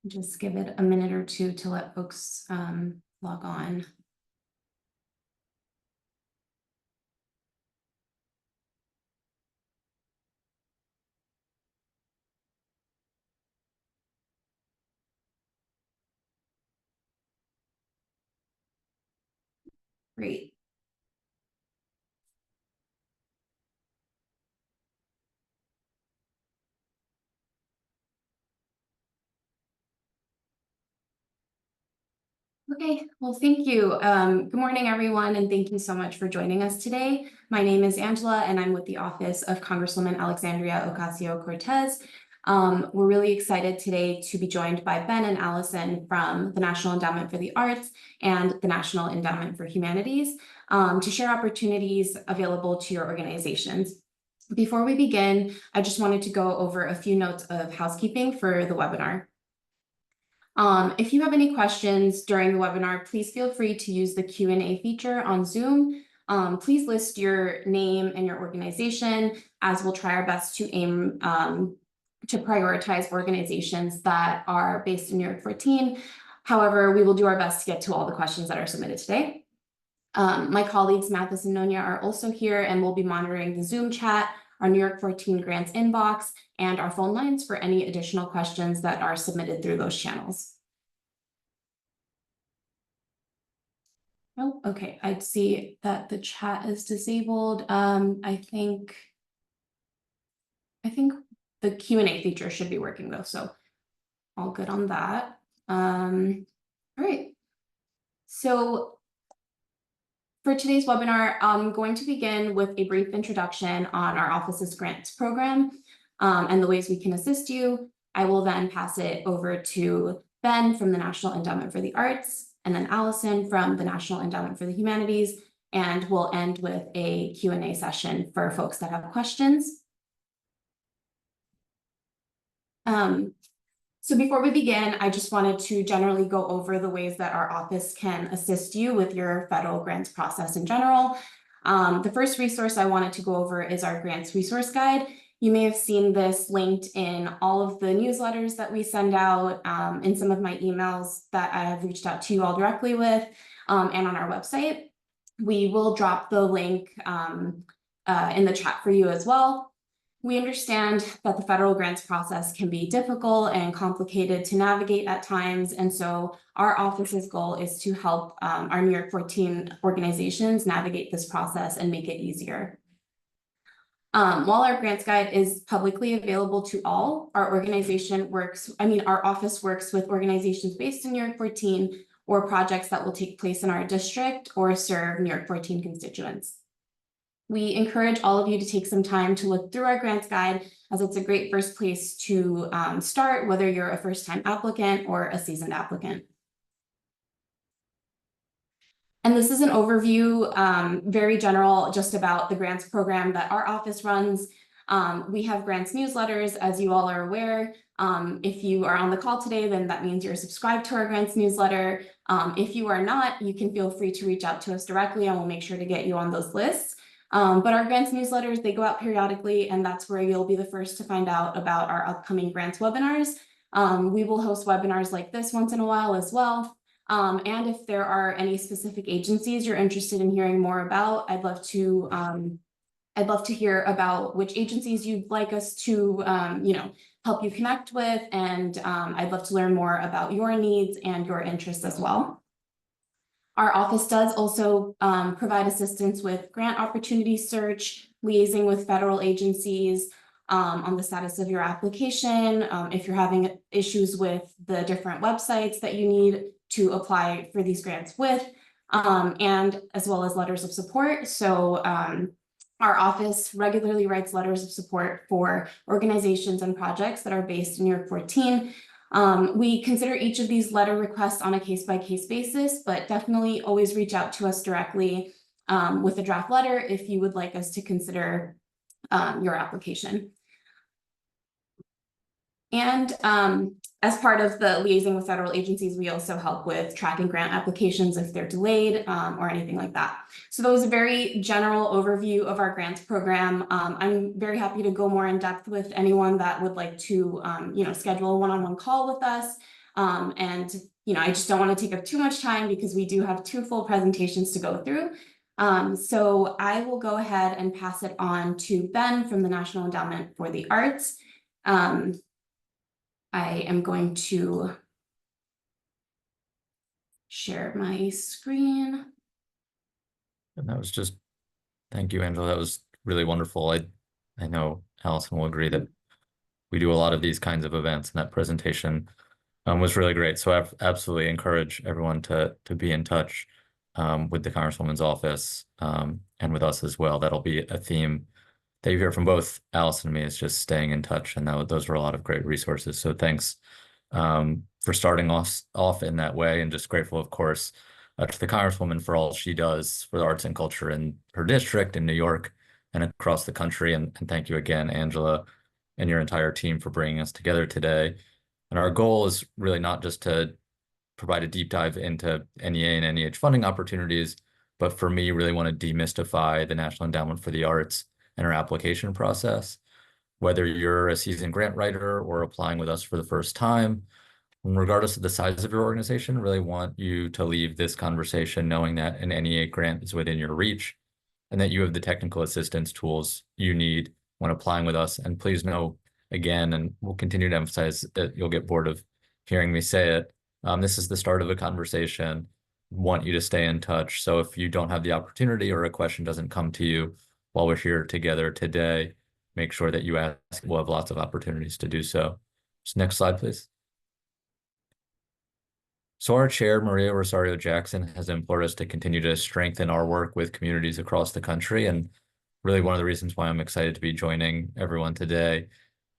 Just give it a minute or two to let folks log on. Great. Okay, well, thank you. Good morning, everyone, and thank you so much for joining us today. My name is Angela, and I'm with the Office of Congresswoman Alexandria Ocasio-Cortez. We're really excited today to be joined by Ben and Allison from the National Endowment for the Arts and the National Endowment for Humanities to share opportunities available to your organizations. Before we begin, I just wanted to go over a few notes of housekeeping for the webinar. If you have any questions during the webinar, please feel free to use the Q&A feature on Zoom. Please list your name and your organization, as we'll try our best to aim to prioritize organizations that are based in NY14. However, we will do our best to get to all the questions that are submitted today. My colleagues Mathis and Nonya are also here and will be monitoring the Zoom chat, our NY14 grants inbox, and our phone lines for any additional questions that are submitted through those channels. Oh, okay, I see that the chat is disabled. I think the Q&A feature should be working though, so all good on that. All right, so for today's webinar, I'm going to begin with a brief introduction on our office's grants program and the ways we can assist you. I will then pass it over to Ben from the National Endowment for the Arts, and then Allison from the National Endowment for the Humanities, and we'll end with a Q&A session for folks that have questions. So before we begin, I just wanted to generally go over the ways that our office can assist you with your federal grants process in general. The first resource I wanted to go over is our grants resource guide. You may have seen this linked in all of the newsletters that we send out, in some of my emails that I have reached out to you all directly with, and on our website. We will drop the link in the chat for you as well. We understand that the federal grants process can be difficult and complicated to navigate at times, and so our office's goal is to help our NY14 organizations navigate this process and make it easier. While our grants guide is publicly available to all, our office works with organizations based in NY14 or projects that will take place in our district or serve NY14 constituents. We encourage all of you to take some time to look through our grants guide, as it's a great first place to start, whether you're a first-time applicant or a seasoned applicant. And this is an overview, very general, just about the grants program that our office runs. We have grants newsletters, as you all are aware. If you are on the call today, then that means you're subscribed to our grants newsletter. If you are not, you can feel free to reach out to us directly, and we'll make sure to get you on those lists. But our grants newsletters, they go out periodically, and that's where you'll be the first to find out about our upcoming grants webinars. We will host webinars like this once in a while as well. And if there are any specific agencies you're interested in hearing more about, I'd love to hear about which agencies you'd like us to help you connect with, and I'd love to learn more about your needs and your interests as well. Our office does also provide assistance with grant opportunity search, liaising with federal agencies on the status of your application, if you're having issues with the different websites that you need to apply for these grants with, and as well as letters of support. So our office regularly writes letters of support for organizations and projects that are based in NY14. We consider each of these letter requests on a case-by-case basis, but definitely always reach out to us directly with a draft letter if you would like us to consider your application. And as part of the liaising with federal agencies, we also help with tracking grant applications if they're delayed or anything like that. So that was a very general overview of our grants program. I'm very happy to go more in depth with anyone that would like to schedule a one-on-one call with us. And I just don't want to take up too much time because we do have 2 full presentations to go through. So I will go ahead and pass it on to Ben from the National Endowment for the Arts. I am going to share my screen. And that was just, thank you, Angela. That was really wonderful. I know Allison will agree that we do a lot of these kinds of events, and that presentation was really great. So I absolutely encourage everyone to be in touch with the Congresswoman's office and with us as well. That'll be a theme that you hear from both Allison and me, is just staying in touch, and those were a lot of great resources. So thanks for starting off in that way, and just grateful, of course, to the Congresswoman for all she does for the arts and culture in her district in New York and across the country. And thank you again, Angela, and your entire team for bringing us together today. And our goal is really not just to provide a deep dive into NEA and NEH funding opportunities, but for me, really want to demystify the National Endowment for the Arts and our application process. Whether you're a seasoned grant writer or applying with us for the first time, regardless of the size of your organization, really want you to leave this conversation knowing that an NEA grant is within your reach and that you have the technical assistance tools you need when applying with us. And please know, again, and we'll continue to emphasize that you'll get bored of hearing me say it, this is the start of a conversation. Want you to stay in touch. So if you don't have the opportunity or a question doesn't come to you while we're here together today, make sure that you ask. We'll have lots of opportunities to do so. So next slide, please. So our chair, Maria Rosario Jackson, has implored us to continue to strengthen our work with communities across the country. And really one of the reasons why I'm excited to be joining everyone today.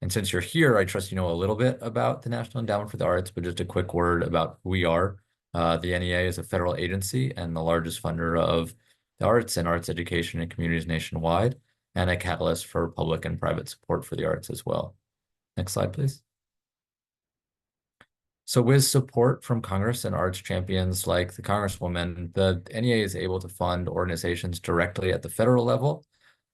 And since you're here, I trust you know a little bit about the National Endowment for the Arts, but just a quick word about who we are. The NEA is a federal agency and the largest funder of the arts and arts education in communities nationwide, and a catalyst for public and private support for the arts as well. Next slide, please. So with support from Congress and arts champions like the Congresswoman, the NEA is able to fund organizations directly at the federal level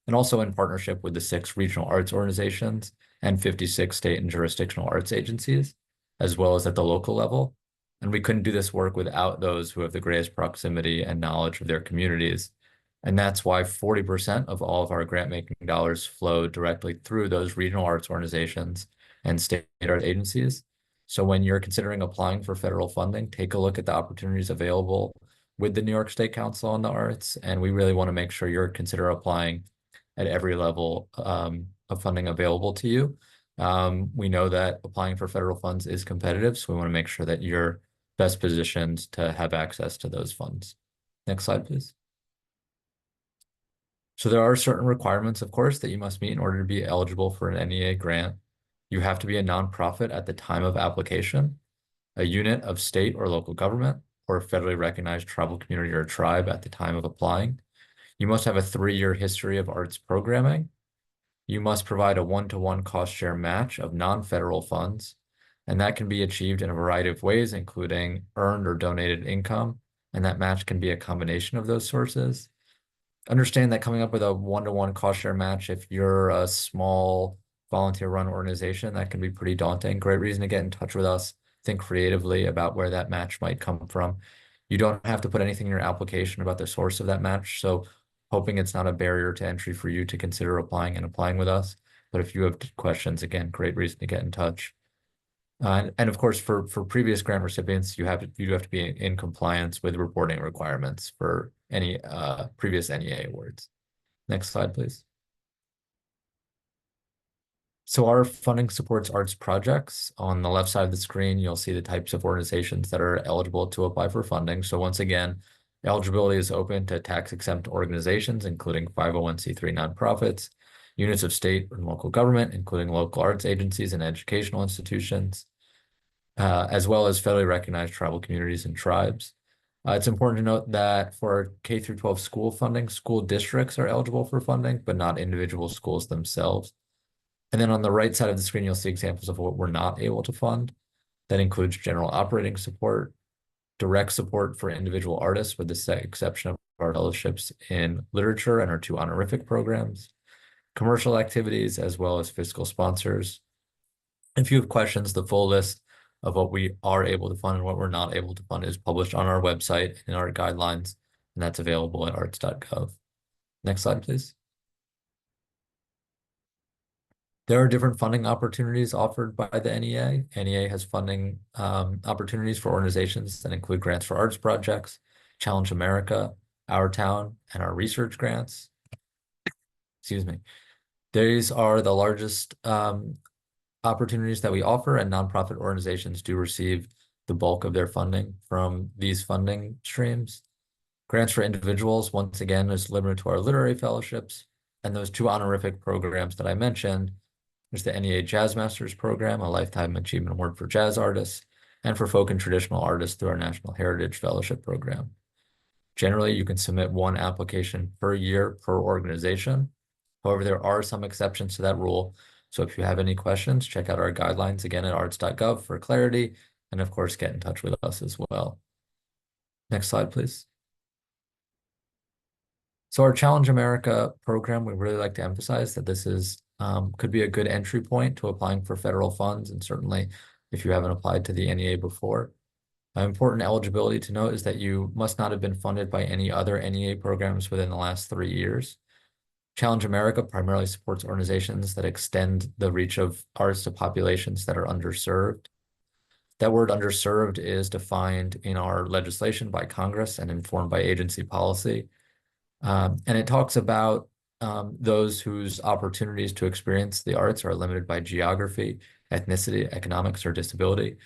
and also in partnership with the 6 regional arts organizations and 56 state and jurisdictional arts agencies, as well as at the local level. And we couldn't do this work without those who have the greatest proximity and knowledge of their communities. And that's why 40% of all of our grant-making dollars flow directly through those regional arts organizations and state art agencies. So when you're considering applying for federal funding, take a look at the opportunities available with the New York State Council on the Arts. And we really want to make sure you're consider applying at every level of funding available to you. We know that applying for federal funds is competitive, so we want to make sure that you're best positioned to have access to those funds. Next slide, please. So there are certain requirements, of course, that you must meet in order to be eligible for an NEA grant. You have to be a nonprofit at the time of application, a unit of state or local government, or a federally recognized tribal community or tribe at the time of applying. You must have a 3-year history of arts programming. You must provide a 1-to-1 cost share match of non-federal funds, and that can be achieved in a variety of ways, including earned or donated income, and that match can be a combination of those sources. Understand that coming up with a 1-to-1 cost share match, if you're a small volunteer-run organization, that can be pretty daunting. Great reason to get in touch with us. Think creatively about where that match might come from. You don't have to put anything in your application about the source of that match, so hoping it's not a barrier to entry for you to consider applying with us. But if you have questions, again, great reason to get in touch. And of course, for previous grant recipients, you do have to be in compliance with reporting requirements for any previous NEA awards. Next slide, please. So our funding supports arts projects. On the left side of the screen, you'll see the types of organizations that are eligible to apply for funding. So once again, eligibility is open to tax-exempt organizations, including 501c3 nonprofits, units of state and local government, including local arts agencies and educational institutions, as well as federally recognized tribal communities and tribes. It's important to note that for K through 12 school funding, school districts are eligible for funding, but not individual schools themselves. And then on the right side of the screen, you'll see examples of what we're not able to fund. That includes general operating support, direct support for individual artists with the exception of our fellowships in literature and our 2 honorific programs, commercial activities, as well as fiscal sponsors. If you have questions, the full list of what we are able to fund and what we're not able to fund is published on our website and in our guidelines, and that's available at arts.gov. Next slide, please. There are different funding opportunities offered by the NEA. NEA has funding opportunities for organizations that include grants for arts projects, Challenge America, Our Town, and our research grants. Excuse me. These are the largest opportunities that we offer, and nonprofit organizations do receive the bulk of their funding from these funding streams. Grants for individuals, once again, is limited to our literary fellowships, and those two honorific programs that I mentioned. There's the NEA Jazz Masters Program, a Lifetime Achievement Award for jazz artists, and for folk and traditional artists through our National Heritage Fellowship Program. Generally, you can submit one application per year per organization. However, there are some exceptions to that rule. So if you have any questions, check out our guidelines again at arts.gov for clarity, and of course, get in touch with us as well. Next slide, please. So our Challenge America program, we really like to emphasize that this is could be a good entry point to applying for federal funds, and certainly if you haven't applied to the NEA before. Important eligibility to note is that you must not have been funded by any other NEA programs within the last 3 years. Challenge America primarily supports organizations that extend the reach of arts to populations that are underserved. That word underserved is defined in our legislation by Congress and informed by agency policy. And it talks about those whose opportunities to experience the arts are limited by geography, ethnicity, economics, or disability.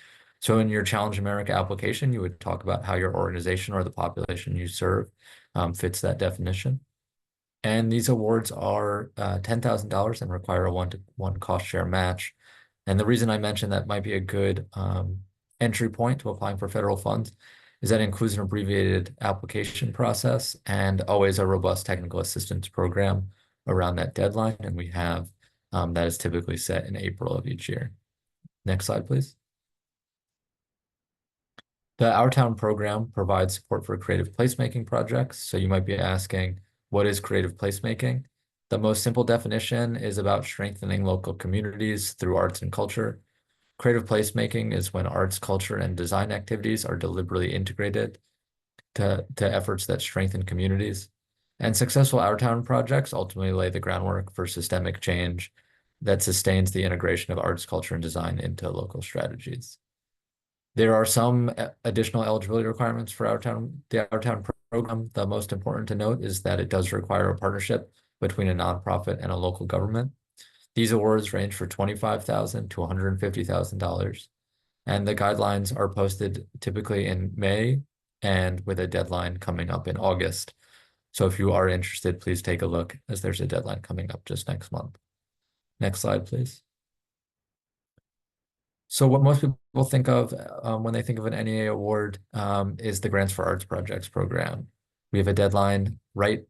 So in your Challenge America application, you would talk about how your organization or the population you serve fits that definition. And these awards are $10,000 and require a one-to-one cost share match. And the reason I mentioned that might be a good entry point to applying for federal funds is that it includes an abbreviated application process and always a robust technical assistance program around that deadline. And we have that is typically set in April of each year. Next slide, please. The Our Town program provides support for creative placemaking projects. So you might be asking, what is creative placemaking? The most simple definition is about strengthening local communities through arts and culture. Creative placemaking is when arts, culture, and design activities are deliberately integrated to efforts that strengthen communities. And successful Our Town projects ultimately lay the groundwork for systemic change that sustains the integration of arts, culture, and design into local strategies. There are some additional eligibility requirements for the Our Town program. The most important to note is that it does require a partnership between a nonprofit and a local government. These awards range from $25,000 to $150,000, and the guidelines are posted typically in May and with a deadline coming up in August. So if you are interested, please take a look as there's a deadline coming up just next month. Next slide, please. So what most people think of when they think of an NEA award is the Grants for Arts Projects program. We have a deadline right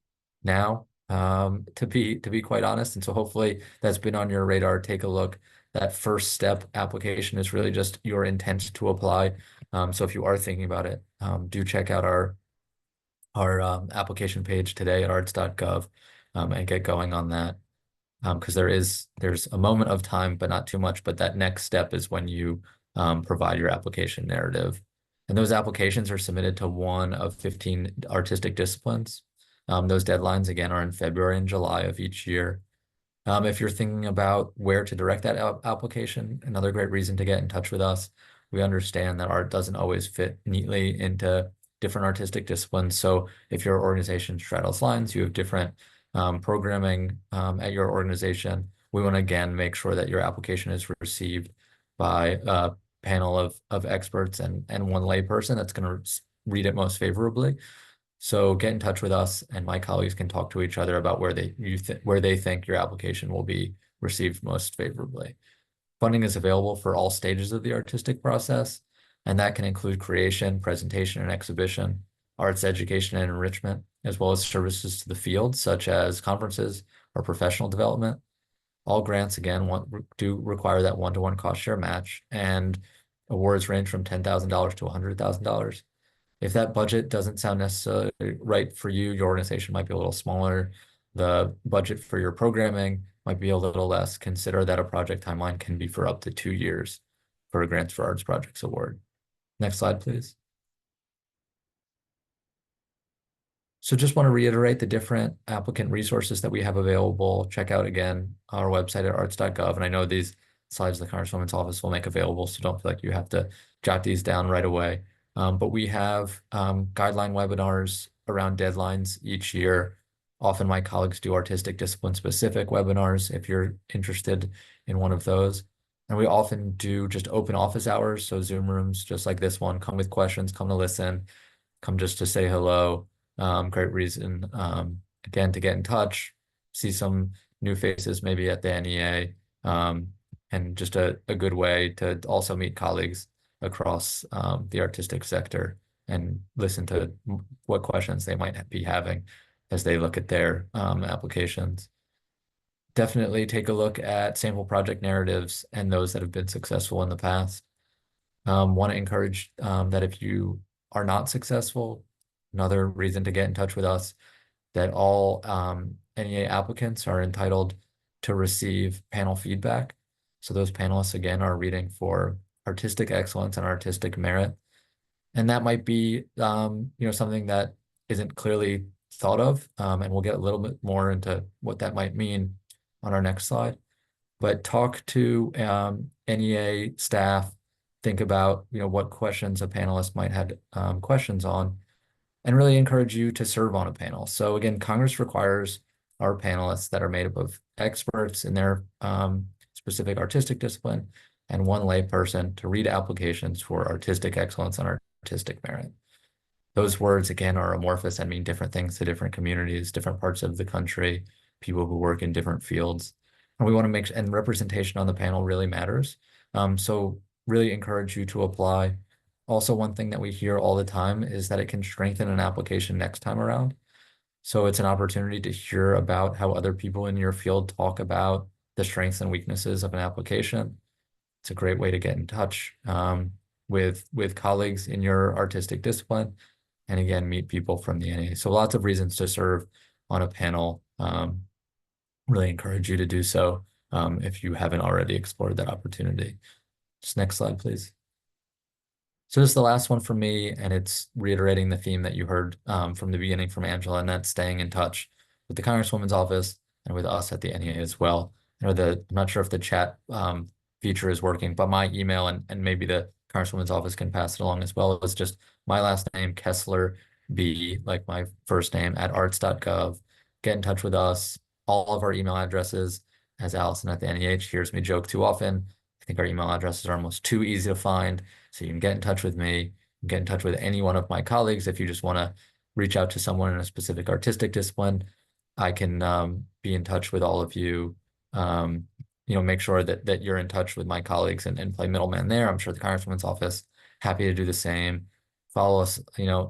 now, to be quite honest. And so hopefully that's been on your radar. Take a look. That first step application is really just your intent to apply. So if you are thinking about it, do check out our application page today at arts.gov and get going on that. Because there's a moment of time, but not too much. But that next step is when you provide your application narrative. And those applications are submitted to one of 15 artistic disciplines. Those deadlines, again, are in February and July of each year. If you're thinking about where to direct that application, another great reason to get in touch with us. We understand that art doesn't always fit neatly into different artistic disciplines. So if your organization straddles lines, you have different programming at your organization, we want to again make sure that your application is received by a panel of experts and one layperson that's going to read it most favorably. So get in touch with us, and my colleagues can talk to each other about where they think your application will be received most favorably. Funding is available for all stages of the artistic process, and that can include creation, presentation, and exhibition, arts education and enrichment, as well as services to the field, such as conferences or professional development. All grants, again, do require that one-to-one cost share match, and awards range from $10,000 to $100,000. If that budget doesn't sound necessarily right for you, your organization might be a little smaller. The budget for your programming might be a little less. Consider that a project timeline can be for up to 2 years for a Grants for Arts Projects award. Next slide, please. So just want to reiterate the different applicant resources that we have available. Check out again our website at arts.gov. And I know these slides the Congresswoman's office will make available, so don't feel like you have to jot these down right away. But we have guideline webinars around deadlines each year. Often my colleagues do artistic discipline specific webinars if you're interested in one of those. And we often do just open office hours, so Zoom rooms just like this one. Come with questions, come to listen, come just to say hello. Great reason, again, to get in touch, see some new faces maybe at the NEA, and just a good way to also meet colleagues across the artistic sector and listen to what questions they might be having as they look at their applications. Definitely take a look at sample project narratives and those that have been successful in the past. Want to encourage that if you are not successful, another reason to get in touch with us, that all NEA applicants are entitled to receive panel feedback. So those panelists, again, are reading for artistic excellence and artistic merit. And that might be, something that isn't clearly thought of. And we'll get a little bit more into what that might mean on our next slide. But talk to NEA staff, think about, what questions a panelist might have questions on, and really encourage you to serve on a panel. So again, Congress requires our panelists that are made up of experts in their specific artistic discipline and one lay person to read applications for artistic excellence and artistic merit. Those words, again, are amorphous and mean different things to different communities, different parts of the country, people who work in different fields. And we want to make, and representation on the panel really matters. So really encourage you to apply. Also, one thing that we hear all the time is that it can strengthen an application next time around. So it's an opportunity to hear about how other people in your field talk about the strengths and weaknesses of an application. It's a great way to get in touch with colleagues in your artistic discipline, and again, meet people from the NEA. So lots of reasons to serve on a panel. Really encourage you to do so if you haven't already explored that opportunity. Just next slide, please. So this is the last one for me, and it's reiterating the theme that you heard from the beginning from Angela, and that's staying in touch with the Congresswoman's office and with us at the NEA as well. I'm not sure if the chat feature is working, but my email and maybe the Congresswoman's office can pass it along as well. It's just my last name, Kessler B, like my first name, at arts.gov. Get in touch with us. All of our email addresses, as Allison at the NEH hears me joke too often, I think our email addresses are almost too easy to find. So you can get in touch with me, get in touch with any one of my colleagues. If you just want to reach out to someone in a specific artistic discipline, I can be in touch with all of you. Make sure that you're in touch with my colleagues and play middleman there. I'm sure the Congresswoman's office happy to do the same. Follow us,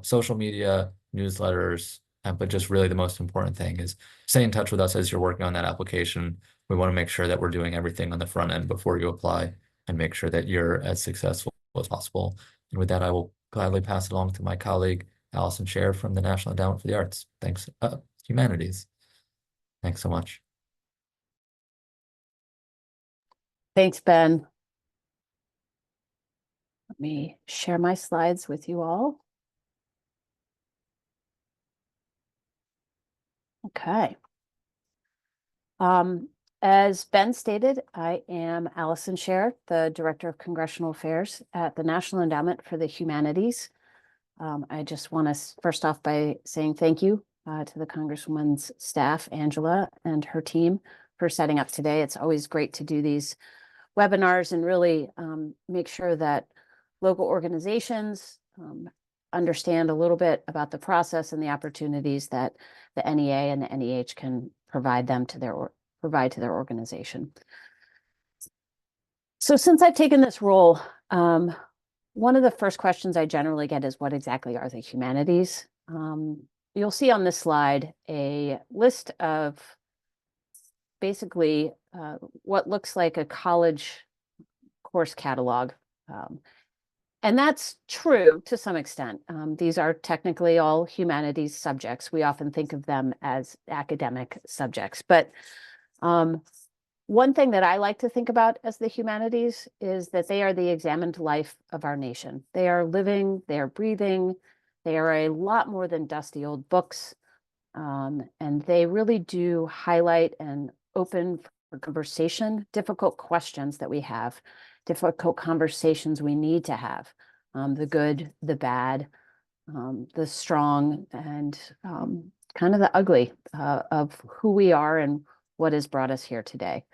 social media, newsletters, but just really the most important thing is stay in touch with us as you're working on that application. We want to make sure that we're doing everything on the front end before you apply and make sure that you're as successful as possible. And with that, I will gladly pass it along to my colleague, Allison Scher from the National Endowment for the Arts. Thanks, Humanities. Thanks so much. Thanks, Ben. Let me share my slides with you all. Okay. As Ben stated, I am Allison Scher, the Director of Congressional Affairs at the National Endowment for the Humanities. I just want to first off by saying thank you to the Congresswoman's staff, Angela, and her team for setting up today. It's always great to do these webinars and really make sure that local organizations understand a little bit about the process and the opportunities that the NEA and the NEH can provide to their organization. So since I've taken this role, one of the first questions I generally get is, what exactly are the humanities? You'll see on this slide a list of basically what looks like a college course catalog. And that's true to some extent. These are technically all humanities subjects. We often think of them as academic subjects, but One thing that I like to think about as the humanities is that they are the examined life of our nation. They are living, they are breathing, they are a lot more than dusty old books. And they really do highlight and open for conversation, difficult questions that we have, difficult conversations we need to have, the good, the bad, the strong, and kind of the ugly of who we are and what has brought us here today.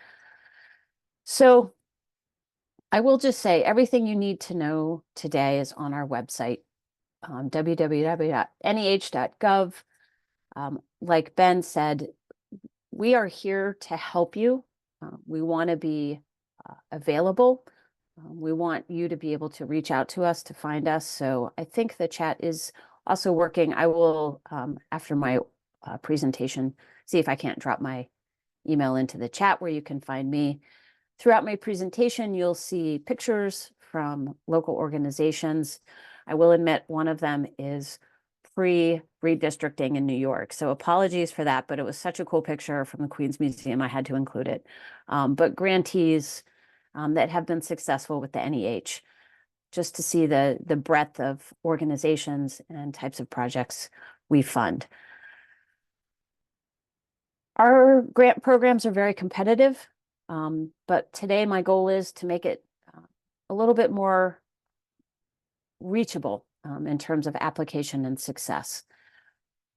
So I will just say everything you need to know today is on our website, www.neh.gov. Like Ben said, we are here to help you. We want to be available. We want you to be able to reach out to us to find us. So I think the chat is also working. I will, after my presentation, see if I can't drop my email into the chat where you can find me. Throughout my presentation, you'll see pictures from local organizations. I will admit one of them is pre-redistricting in New York. So apologies for that, but it was such a cool picture from the Queens Museum, I had to include it. But grantees that have been successful with the NEH, just to see the breadth of organizations and types of projects we fund. Our grant programs are very competitive, but today my goal is to make it a little bit more reachable in terms of application and success.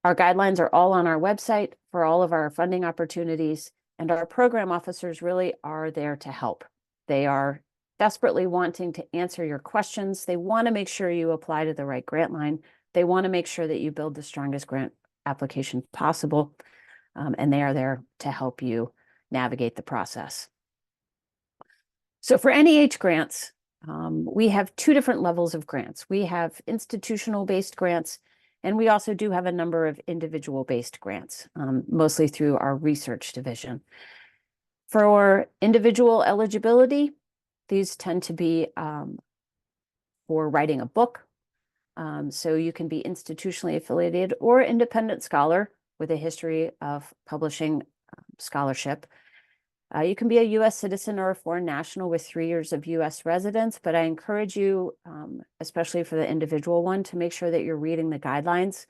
Our guidelines are all on our website for all of our funding opportunities, and our program officers really are there to help. They are desperately wanting to answer your questions. They want to make sure you apply to the right grant line. They want to make sure that you build the strongest grant application possible, and they are there to help you navigate the process. So for NEH grants, we have two different levels of grants. We have institutional-based grants, and we also do have a number of individual-based grants, mostly through our research division. For individual eligibility, these tend to be for writing a book. So you can be institutionally affiliated or independent scholar with a history of publishing scholarship. You can be a U.S. citizen or a foreign national with 3 years of U.S. residence, but I encourage you, especially for the individual one, to make sure that you're reading the guidelines.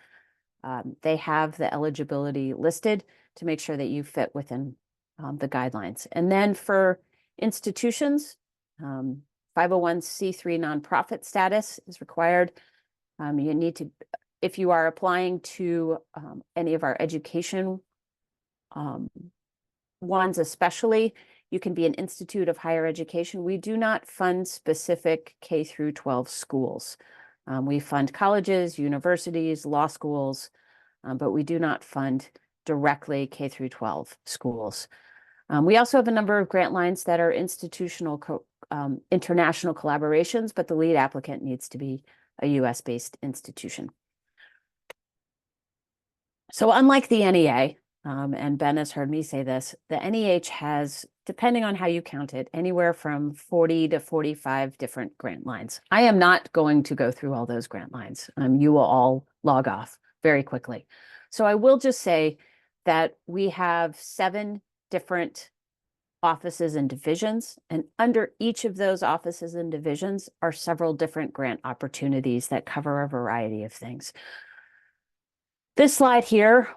They have the eligibility listed to make sure that you fit within the guidelines. And then for institutions, 501c3 nonprofit status is required. You need to, if you are applying to any of our education ones especially, you can be an institute of higher education. We do not fund specific K through 12 schools. We fund colleges, universities, law schools, but we do not fund directly K through 12 schools. We also have a number of grant lines that are institutional international collaborations, but the lead applicant needs to be a US-based institution. So unlike the NEA, and Ben has heard me say this, the NEH has, depending on how you count it, anywhere from 40 to 45 different grant lines. I am not going to go through all those grant lines. You will all log off very quickly. So I will just say that we have 7 different offices and divisions, and under each of those offices and divisions are several different grant opportunities that cover a variety of things. This slide here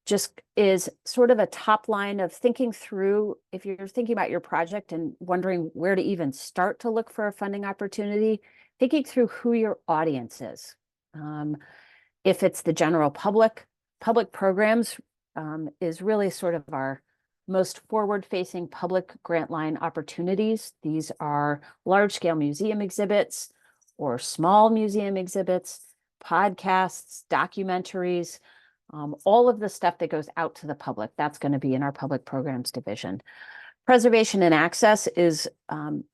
just is sort of a top line of thinking through, if you're thinking about your project and wondering where to even start to look for a funding opportunity, thinking through who your audience is. If it's the general public programs is really sort of our most forward-facing public grant line opportunities. These are large-scale museum exhibits or small museum exhibits, podcasts, documentaries, all of the stuff that goes out to the public. That's going to be in our public programs division. Preservation and access is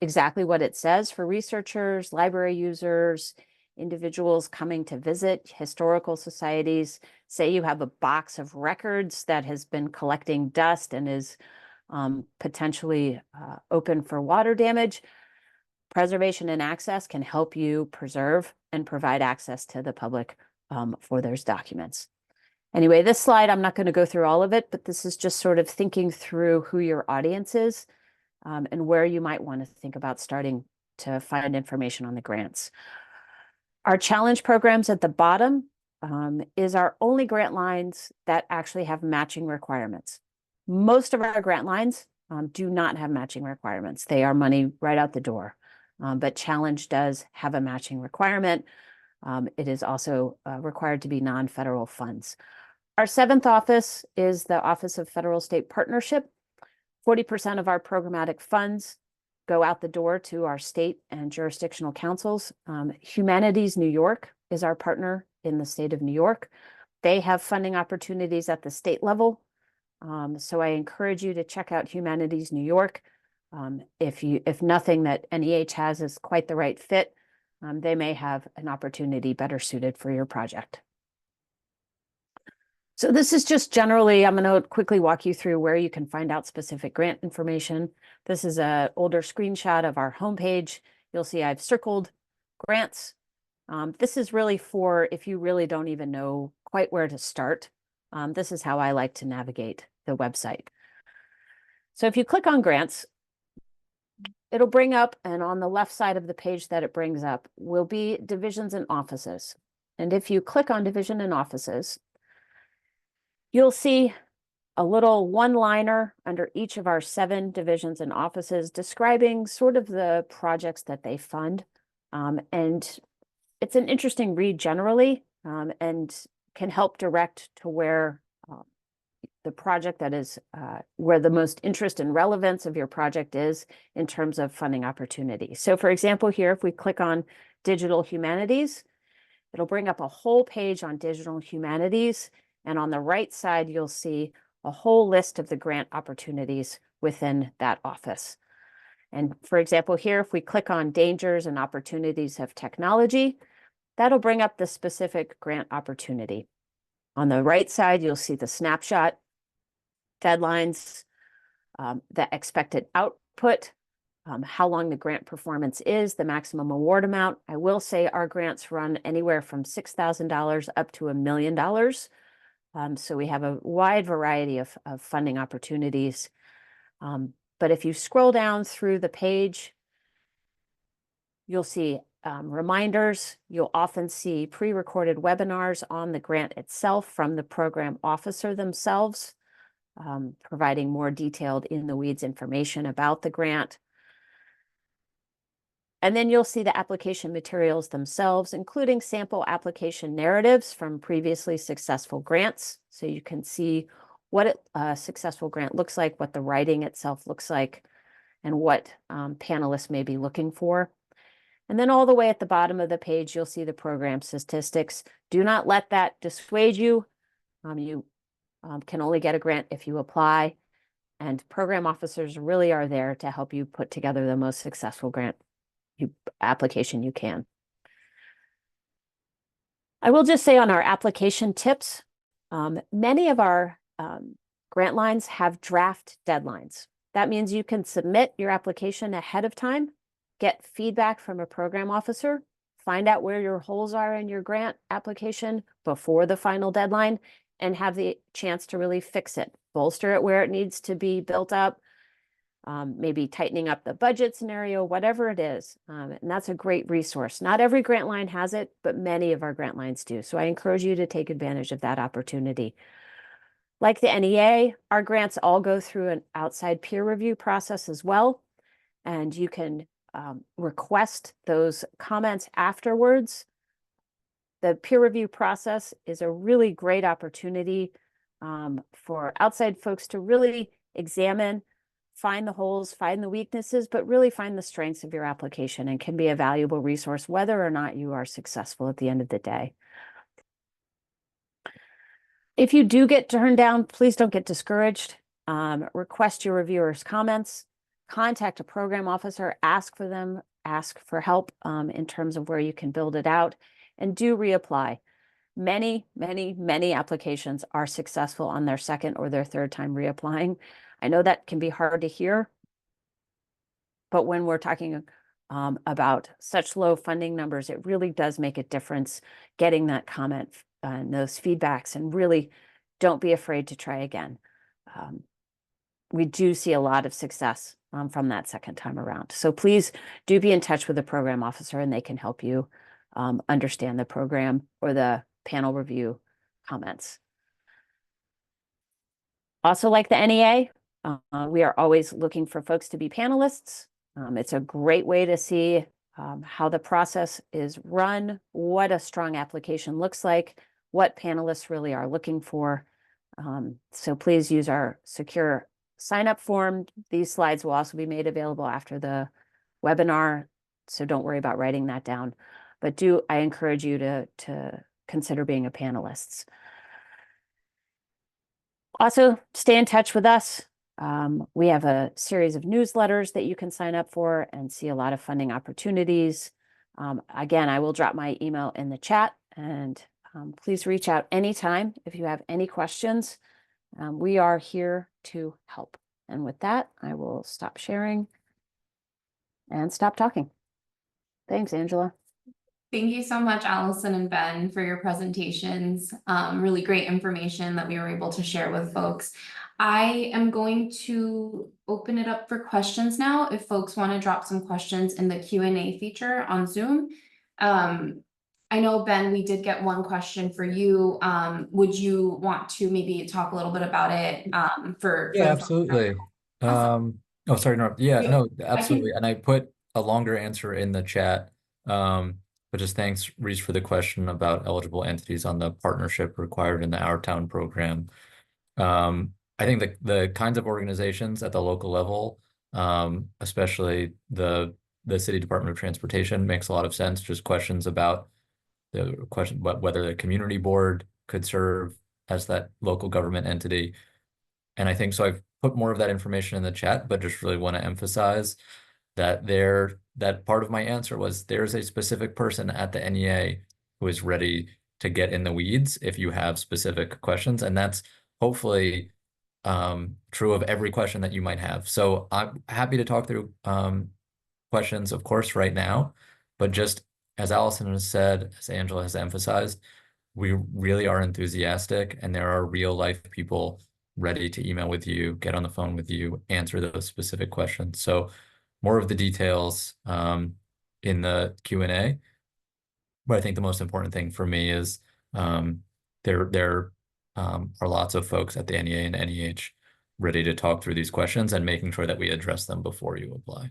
exactly what it says for researchers, library users, individuals coming to visit, historical societies. Say you have a box of records that has been collecting dust and is potentially open for water damage. Preservation and access can help you preserve and provide access to the public for those documents. Anyway, this slide, I'm not going to go through all of it, but this is just sort of thinking through who your audience is and where you might want to think about starting to find information on the grants. Our challenge programs at the bottom is our only grant lines that actually have matching requirements. Most of our grant lines do not have matching requirements. They are money right out the door. But challenge does have a matching requirement. It is also required to be non-federal funds. Our seventh office is the Office of Federal State Partnership. 40% of our programmatic funds go out the door to our state and jurisdictional councils. Humanities New York is our partner in the state of New York. They have funding opportunities at the state level. So I encourage you to check out Humanities New York. If nothing that NEH has is quite the right fit, they may have an opportunity better suited for your project. So this is just generally, I'm going to quickly walk you through where you can find out specific grant information. This is an older screenshot of our homepage. You'll see I've circled grants. This is really for if you really don't even know quite where to start. This is how I like to navigate the website. So if you click on grants, it'll bring up, and on the left side of the page that it brings up will be divisions and offices. And if you click on division and offices, you'll see a little one-liner under each of our 7 divisions and offices describing sort of the projects that they fund. And it's an interesting read generally and can help direct to where the project that is, where the most interest and relevance of your project is in terms of funding opportunity. So for example, here, if we click on Digital Humanities, it'll bring up a whole page on Digital Humanities. And on the right side, you'll see a whole list of the grant opportunities within that office. And for example, here, if we click on Dangers and Opportunities of Technology, that'll bring up the specific grant opportunity. On the right side, you'll see the snapshot, deadlines, the expected output, how long the grant performance is, the maximum award amount. I will say our grants run anywhere from $6,000 up to $1 million. So we have a wide variety of funding opportunities. But if you scroll down through the page, you'll see reminders. You'll often see pre-recorded webinars on the grant itself from the program officer themselves, providing more detailed in-the-weeds information about the grant. And then you'll see the application materials themselves, including sample application narratives from previously successful grants. So you can see what a successful grant looks like, what the writing itself looks like, and what panelists may be looking for. And then all the way at the bottom of the page, you'll see the program statistics. Do not let that dissuade you. You can only get a grant if you apply. And program officers really are there to help you put together the most successful grant application you can. I will just say on our application tips, many of our grant lines have draft deadlines. That means you can submit your application ahead of time, get feedback from a program officer, find out where your holes are in your grant application before the final deadline, and have the chance to really fix it, bolster it where it needs to be built up, maybe tightening up the budget scenario, whatever it is. And that's a great resource. Not every grant line has it, but many of our grant lines do. So I encourage you to take advantage of that opportunity. Like the NEA, our grants all go through an outside peer review process as well. And you can request those comments afterwards. The peer review process is a really great opportunity for outside folks to really examine, find the holes, find the weaknesses, but really find the strengths of your application, and can be a valuable resource whether or not you are successful at the end of the day. If you do get turned down, please don't get discouraged. Request your reviewer's comments, contact a program officer, ask for them, ask for help in terms of where you can build it out, and do reapply. Many, many, many applications are successful on their second or their third time reapplying. I know that can be hard to hear, but when we're talking about such low funding numbers, it really does make a difference getting that comment and those feedbacks, and really don't be afraid to try again. We do see a lot of success from that second time around. So please do be in touch with the program officer, and they can help you understand the program or the panel review comments. Also, like the NEA, we are always looking for folks to be panelists. It's a great way to see how the process is run, what a strong application looks like, what panelists really are looking for. So please use our secure sign-up form. These slides will also be made available after the webinar, so don't worry about writing that down. But I encourage you to consider being a panelist. Also, stay in touch with us. We have a series of newsletters that you can sign up for and see a lot of funding opportunities. Again, I will drop my email in the chat, and please reach out anytime if you have any questions. We are here to help. And with that, I will stop sharing and stop talking. Thanks, Angela. Thank you so much, Allison and Ben, for your presentations. Really great information that we were able to share with folks. I am going to open it up for questions now. If folks want to drop some questions in the Q&A feature on Zoom. I know, Ben, we did get one question for you. Would you want to maybe talk a little bit about it for Yeah, the absolutely. Awesome. Oh, sorry, no, yeah, Yeah, no, absolutely. And I put a longer answer in the chat. But just thanks, Reese, for the question about eligible entities on the partnership required in the Our Town program. I think the kinds of organizations at the local level, especially the City Department of Transportation, makes a lot of sense. Just questions about the question, whether the community board could serve as that local government entity. And I think so I've put more of that information in the chat, but just really want to emphasize that that part of my answer was there's a specific person at the NEA who is ready to get in the weeds if you have specific questions. And that's hopefully true of every question that you might have. So I'm happy to talk through questions, of course, right now, but just as Allison has said, as Angela has emphasized, we really are enthusiastic, and there are real life people ready to email with you, get on the phone with you, answer those specific questions. So more of the details in the Q&A. But I think the most important thing for me is there are lots of folks at the NEA and NEH ready to talk through these questions and making sure that we address them before you apply.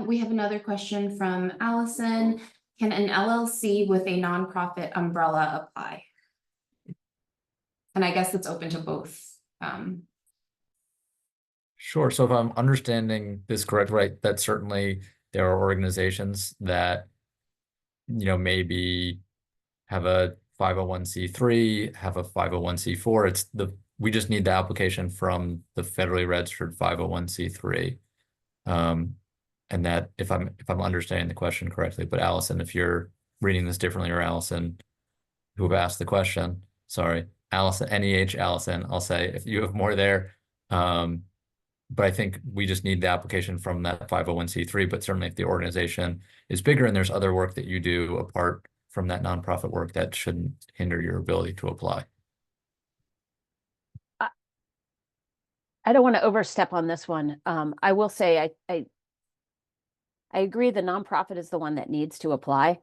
We have another question from Allison. Can an LLC with a nonprofit umbrella apply? And I guess it's open to both. Sure. So if I'm understanding this correct, right, that certainly there are organizations that, maybe have a 501c3, have a 501c4. We just need the application from the federally registered 501c3. And that if I'm understanding the question correctly, but Allison, if you're reading this differently, or Allison, who have asked the question, sorry, Allison, NEH Allison, I'll say if you have more there. But I think we just need the application from that 501c3, but certainly if the organization is bigger and there's other work that you do apart from that nonprofit work, that shouldn't hinder your ability to apply. I don't want to overstep on this one. I will say I agree the nonprofit is the one that needs to apply.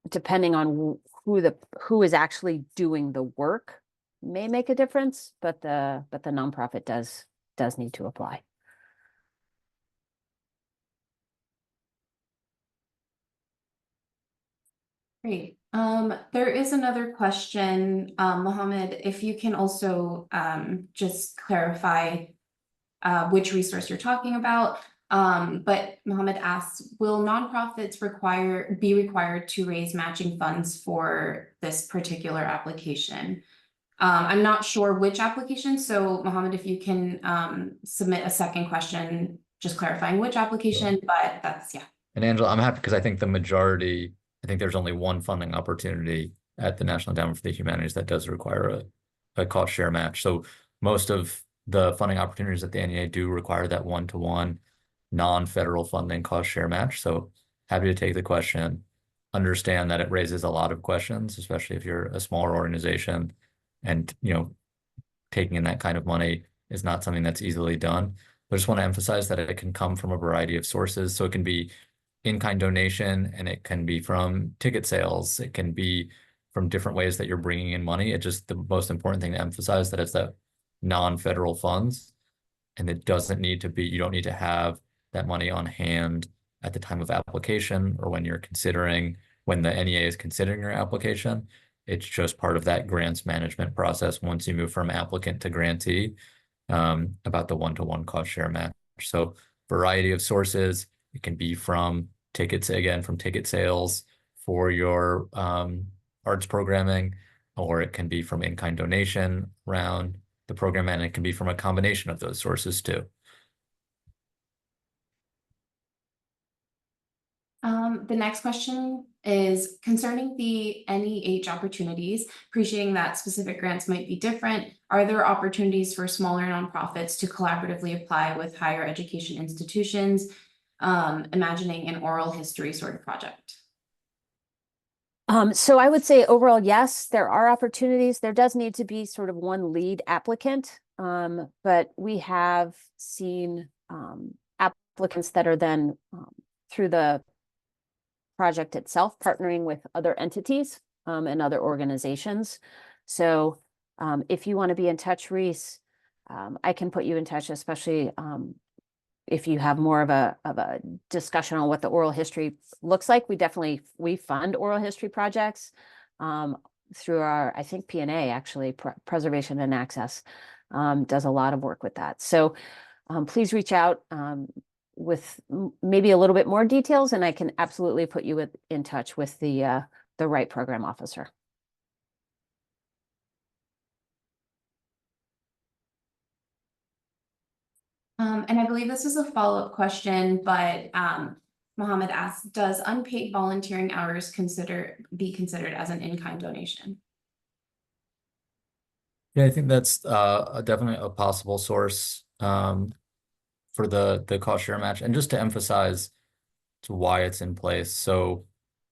Depending on who is actually doing the work may make a difference, but the nonprofit does need to apply. Great. There is another question, Mohammed, if you can also just clarify which resource you're talking about. But Mohammed asks, will nonprofits be required to raise matching funds for this particular application? I'm not sure which application, so Mohammed, if you can submit a second question, just clarifying which application, but that's, yeah. And Angela, I'm happy because I think I think there's only one funding opportunity at the National Endowment for the Humanities that does require a cost share match. So most of the funding opportunities at the NEA do require that one-to-one non-federal funding cost share match. So happy to take the question. Understand that it raises a lot of questions, especially if you're a smaller organization and, taking in that kind of money is not something that's easily done. But I just want to emphasize that it can come from a variety of sources. So it can be in-kind donation, and it can be from ticket sales. It can be from different ways that you're bringing in money. It's just the most important thing to emphasize that it's that non-federal funds, and it doesn't need to be, you don't need to have that money on hand at the time of application or when the NEA is considering your application. It's just part of that grants management process once you move from applicant to grantee, about the one-to-one cost share match. So variety of sources. It can be from tickets, again, from ticket sales for your arts programming, or it can be from in-kind donation around the program, and it can be from a combination of those sources too. The next question is concerning the NEH opportunities, appreciating that specific grants might be different. Are there opportunities for smaller nonprofits to collaboratively apply with higher education institutions, imagining an oral history sort of project? So I would say overall, yes, there are opportunities. There does need to be sort of one lead applicant, but we have seen applicants that are then through the project itself partnering with other entities and other organizations. So if you want to be in touch, Reese, I can put you in touch, especially if you have more of a discussion on what the oral history looks like. We fund oral history projects through our, I think P&A actually, Preservation and Access does a lot of work with that. So please reach out with maybe a little bit more details, and I can absolutely put you in touch with the right program officer. And I believe this is a follow-up question, but Mohammed asks, does unpaid volunteering hours be considered as an in-kind donation? Yeah, I think that's definitely a possible source for the cost share match. And just to emphasize to why it's in place. So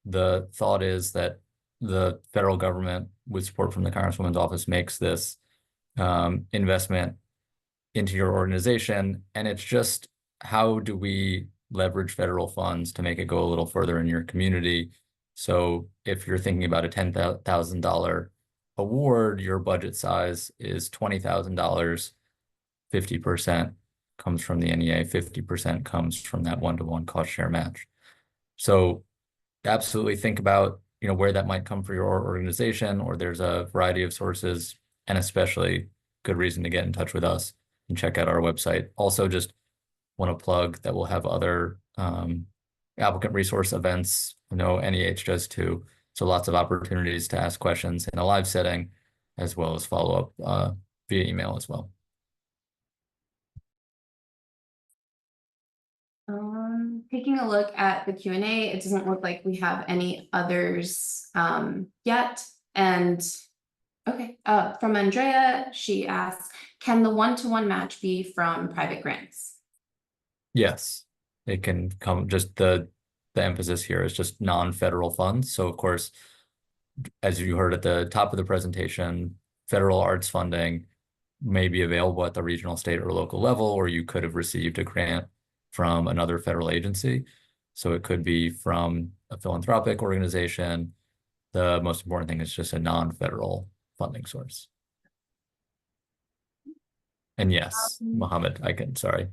the thought is that the federal government, with support from the Congresswoman's office, makes this investment into your organization. And it's just, how do we leverage federal funds to make it go a little further in your community? So if you're thinking about a $10,000 award, your budget size is $20,000, 50% comes from the NEA, 50% comes from that one-to-one cost share match. So absolutely think about, where that might come for your organization, or there's a variety of sources, and especially good reason to get in touch with us and check out our website. Also, just want to plug that we'll have other applicant resource events. I know NEH does too. So lots of opportunities to ask questions in a live setting, as well as follow up via email as well. Taking a look at the Q&A, it doesn't look like we have any others yet. And okay, from Andrea, she asks, can the one-to-one match be from private grants? Yes, it can come, just the emphasis here is just non-federal funds. So of course, as you heard at the top of the presentation, federal arts funding may be available at the regional, state, or local level, or you could have received a grant from another federal agency. So it could be from a philanthropic organization. The most important thing is just a non-federal funding source. And yes, Mohammed, sorry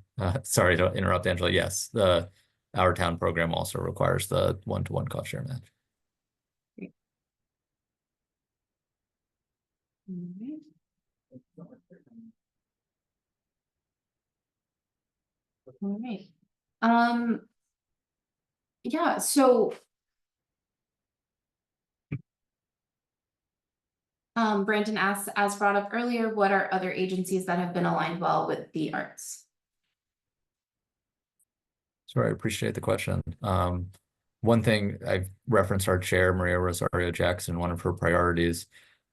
to interrupt, Angela. Yes, Our Town program also requires the one-to-one cost share match. Great. All right. Yeah, so Brandon asks, as brought up earlier, what are other agencies that have been aligned well with the arts? Sorry, I appreciate the question. One thing I've referenced our chair, Maria Rosario Jackson, one of her priorities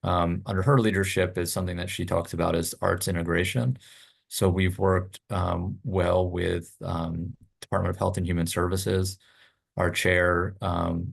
under her leadership is something that she talks about is arts integration. So we've worked well with Department of Health and Human Services. Our chair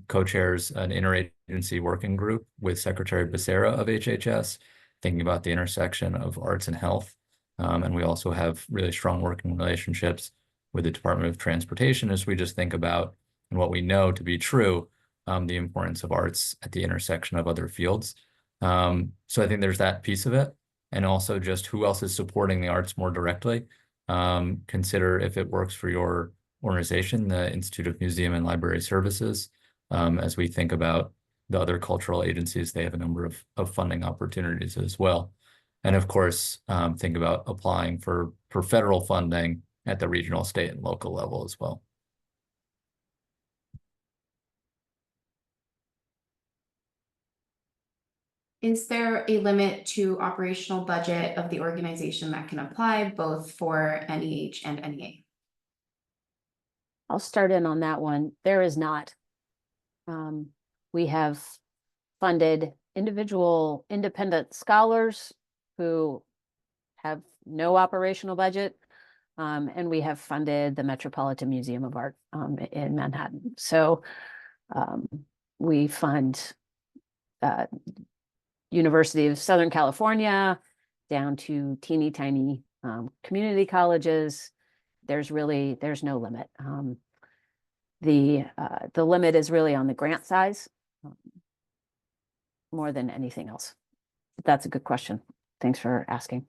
co-chairs an interagency working group with Secretary Becerra of HHS, thinking about the intersection of arts and health. And we also have really strong working relationships with the Department of Transportation as we just think about, and what we know to be true, the importance of arts at the intersection of other fields. So I think there's that piece of it. And also just who else is supporting the arts more directly. Consider if it works for your organization, the Institute of Museum and Library Services. As we think about the other cultural agencies, they have a number of funding opportunities as well. And of course, think about applying for federal funding at the regional, state, and local level as well. Is there a limit to operational budget of the organization that can apply both for NEH and NEA? I'll start in on that one. There is not. We have funded individual independent scholars who have no operational budget. And we have funded the Metropolitan Museum of Art in Manhattan. So we fund University of Southern California down to teeny tiny community colleges. There's no limit. The limit is really on the grant size more than anything else. But that's a good question. Thanks for asking.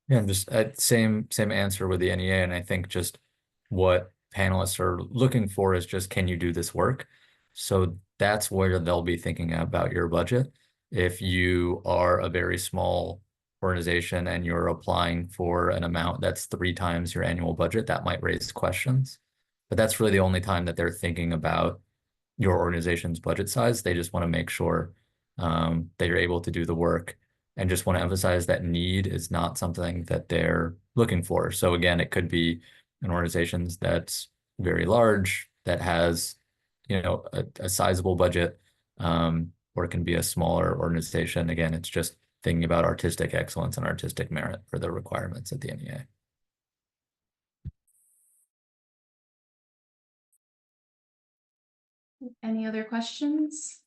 Yeah, and just same answer with the NEA. And I think just what panelists are looking for is just, can you do this work? So that's where they'll be thinking about your budget. If you are a very small organization and you're applying for an amount that's 3 times your annual budget, that might raise questions. But that's really the only time that they're thinking about your organization's budget size. They just want to make sure that you're able to do the work, and just want to emphasize that need is not something that they're looking for. So again, it could be an organization that's very large, that has, you know, a sizable budget, or it can be a smaller organization. Again, it's just thinking about artistic excellence and artistic merit for the requirements at the NEA. Any other questions?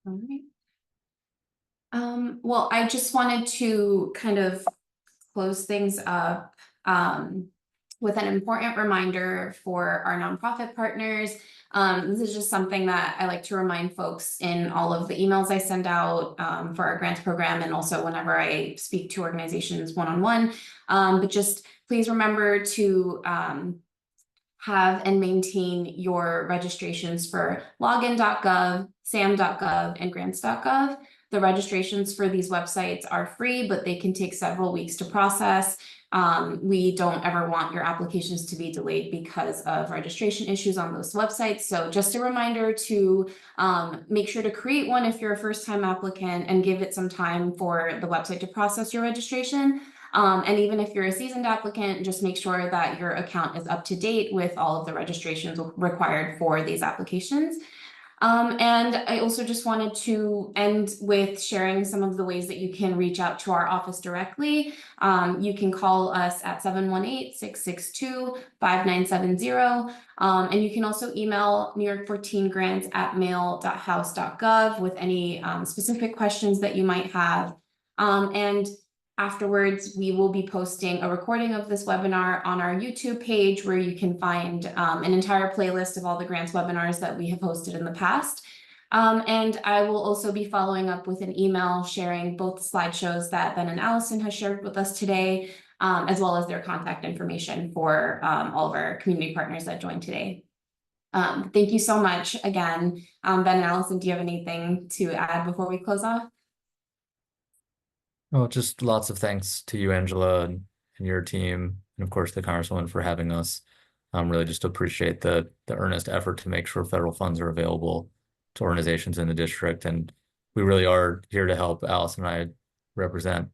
All right. Well, I just wanted to kind of close things up with an important reminder for our nonprofit partners. This is just something that I like to remind folks in all of the emails I send out for our grants program, and also whenever I speak to organizations one-on-one. But just please remember to have and maintain your registrations for login.gov, sam.gov, and grants.gov. The registrations for these websites are free, but they can take several weeks to process. We don't ever want your applications to be delayed because of registration issues on those websites. So just a reminder to make sure to create one if you're a first-time applicant, and give it some time for the website to process your registration. And even if you're a seasoned applicant, just make sure that your account is up to date with all of the registrations required for these applications. And I also just wanted to end with sharing some of the ways that you can reach out to our office directly. You can call us at 718-662-5970. And you can also email NY14grants@mail.house.gov with any specific questions that you might have. And afterwards, we will be posting a recording of this webinar on our YouTube page, where you can find an entire playlist of all the grants webinars that we have hosted in the past. And I will also be following up with an email sharing both slideshows that Ben and Allison has shared with us today, as well as their contact information for all of our community partners that joined today. Thank you so much again. Ben and Allison, do you have anything to add before we close off? Well, just lots of thanks to you, Angela, and your team, and of course the Congresswoman, for having us. Really just appreciate the earnest effort to make sure federal funds are available to organizations in the district. And we really are here to help. Allison and I represent,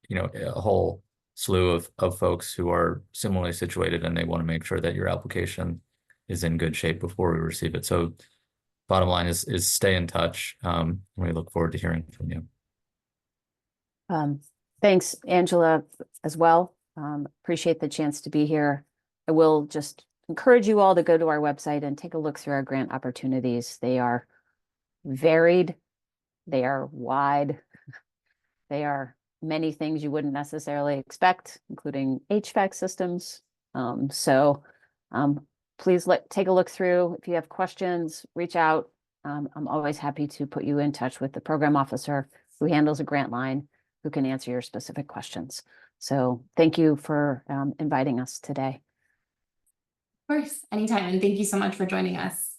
you know, a whole slew of folks who are similarly situated, and they want to make sure that your application is in good shape before we receive it. So bottom line is stay in touch. We look forward to hearing from you. Thanks, Angela, as well. Appreciate the chance to be here. I will just encourage you all to go to our website and take a look through our grant opportunities. They are varied, they are wide, they are many things you wouldn't necessarily expect, including HVAC systems. Please take a look through. If you have questions, reach out. I'm always happy to put you in touch with the program officer who handles a grant line, who can answer your specific questions. So thank you for inviting us today. Of course, anytime. And thank you so much for joining us.